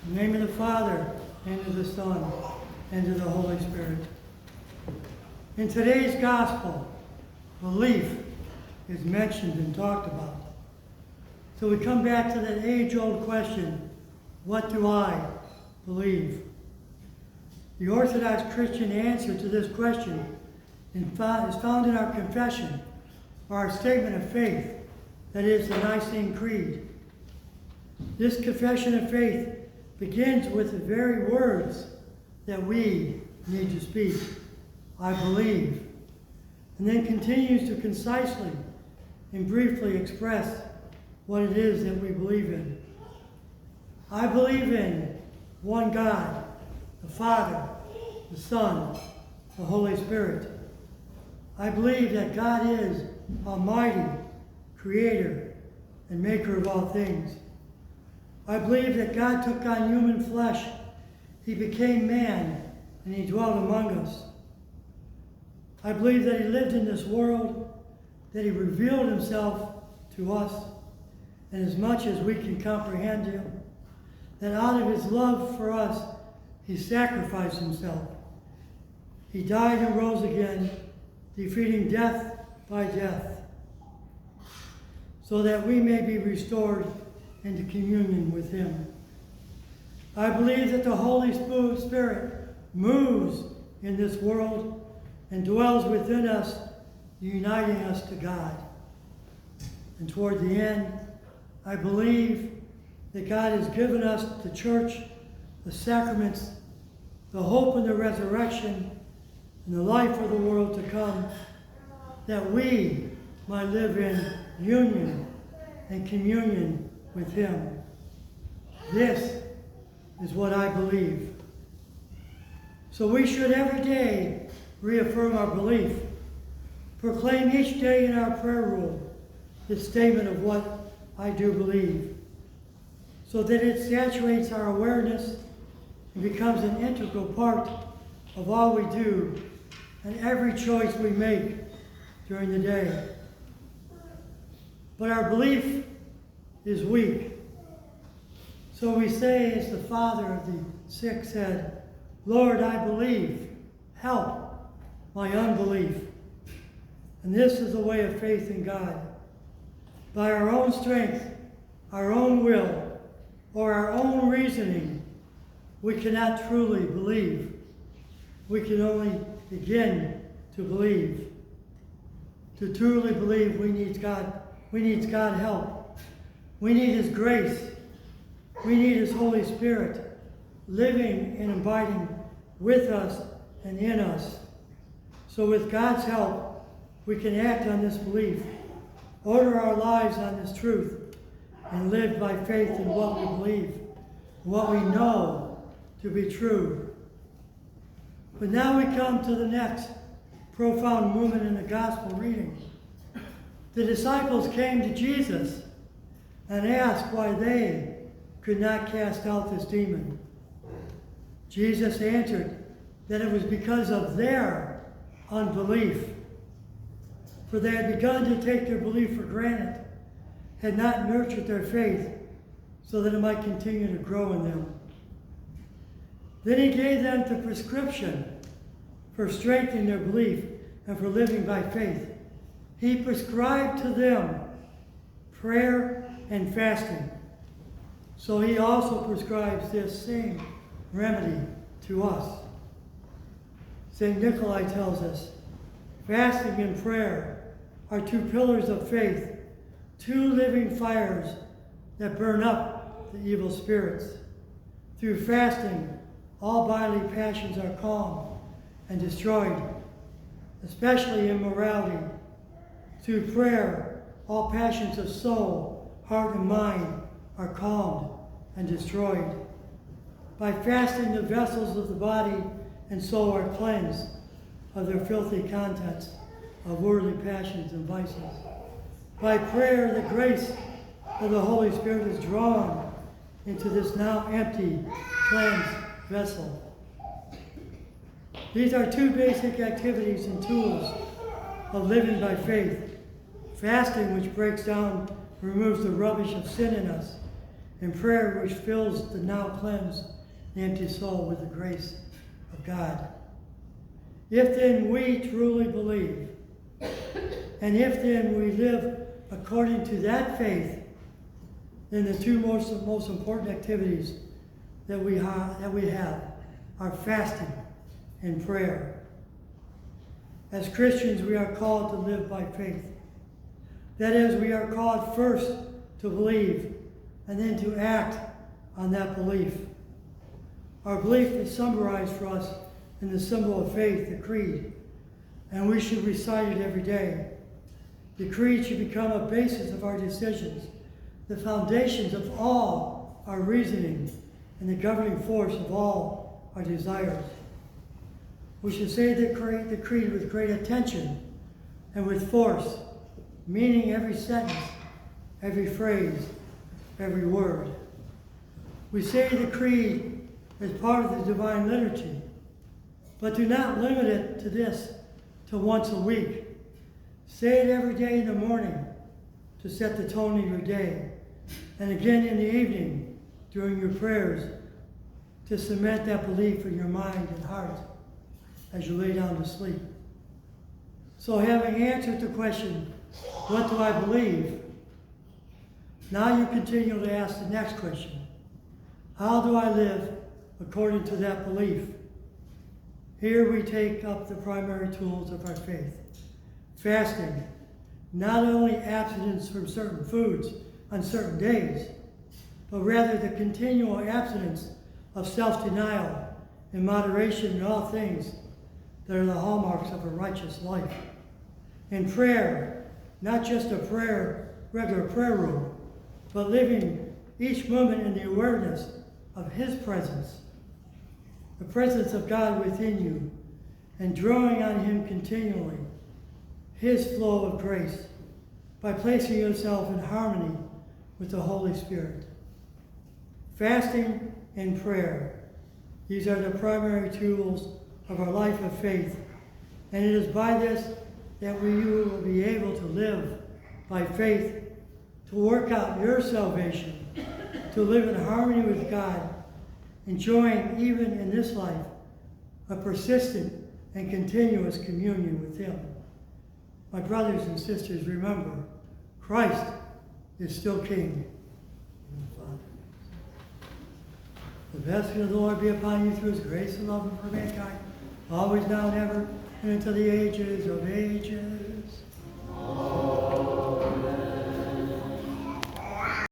In the name of the Father, and of the Son, and of the Holy Spirit. In today's gospel, belief is mentioned and talked about. So we come back to that age-old question, what do I believe? The Orthodox Christian answer to this question is found in our confession, or our statement of faith, that is the Nicene Creed. This confession of faith begins with the very words that we need to speak. I believe. And then continues to concisely and briefly express what it is that we believe in. I believe in one God, the Father, the Son, the Holy Spirit. I believe that God is Almighty, Creator, and Maker of all things. I believe that God took on human flesh. He became man, and he dwelt among us. I believe that he lived in this world, that he revealed himself to us, and as much as we can comprehend him, that out of his love for us, he sacrificed himself. He died and rose again, defeating death by death, so that we may be restored into communion with him. I believe that the Holy Spirit moves in this world and dwells within us, uniting us to God. And toward the end, I believe that God has given us the church, the sacraments, the hope in the resurrection, and the life of the world to come, that we might live in union and communion with him. This is what I believe. So we should every day reaffirm our belief, proclaim each day in our prayer rule this statement of what I do believe, so that it saturates our awareness and becomes an integral part of all we do and every choice we make during the day. But our belief is weak. So we say, as the father of the sick said, Lord, I believe, help my unbelief. And this is the way of faith in God. By our own strength, our own will, or our own reasoning, we cannot truly believe. We can only begin to believe. To truly believe, we need God. We need God's help. We need his grace. We need his Holy Spirit living and abiding with us and in us. So with God's help, we can act on this belief, order our lives on this truth, and live by faith in what we believe, what we know to be true. But now we come to the next profound moment in the gospel reading. The disciples came to Jesus and asked why they could not cast out this demon. Jesus answered that it was because of their unbelief. For they had begun to take their belief for granted, had not nurtured their faith so that it might continue to grow in them. Then he gave them the prescription for strengthening their belief and for living by faith. He prescribed to them prayer and fasting. So he also prescribes this same remedy to us. St. Nikolai tells us, fasting and prayer are two pillars of faith, two living fires that burn up the evil spirits. Through fasting, all bodily passions are calmed and destroyed, especially immorality. Through prayer, all passions of soul, heart, and mind are calmed and destroyed. By fasting, the vessels of the body and soul are cleansed of their filthy contents of worldly passions and vices. By prayer, the grace of the Holy Spirit is drawn into this now empty, cleansed vessel. These are two basic activities and tools of living by faith. Fasting, which breaks down, removes the rubbish of sin in us, and prayer which fills the now cleansed and empty soul with the grace of God. If then we truly believe, and if then we live according to that faith, then the two most important activities that we have are fasting and prayer. As Christians, we are called to live by faith. That is, we are called first to believe and then to act on that belief. Our belief is summarized for us in the symbol of faith, the Creed, and we should recite it every day. The Creed should become a basis of our decisions, the foundations of all our reasoning, and the governing force of all our desires. We should say the Creed with great attention and with force, meaning every sentence, every phrase, every word. We say the Creed as part of the Divine Liturgy, but do not limit it to this, to once a week. Say it every day in the morning to set the tone of your day, and again in the evening during your prayers to cement that belief in your mind and heart as you lay down to sleep. So having answered the question, what do I believe? Now you continue to ask the next question. How do I live according to that belief? Here we take up the primary tools of our faith. Fasting, not only abstinence from certain foods on certain days, but rather the continual abstinence of self-denial and moderation in all things that are the hallmarks of a righteous life. In prayer, not just a regular prayer room, but living each moment in the awareness of His presence, the presence of God within you, and drawing on Him continually, His flow of grace, by placing yourself in harmony with the Holy Spirit. Fasting and prayer, these are the primary tools of our life of faith, and it is by this that we will be able to live by faith, to work out your salvation, to live in harmony with God, enjoying even in this life a persistent and continuous communion with Him. My brothers and sisters, remember, Christ is still King. The blessing of the Lord be upon you through His grace and love for mankind, always now and ever, and until the ages of ages. Amen.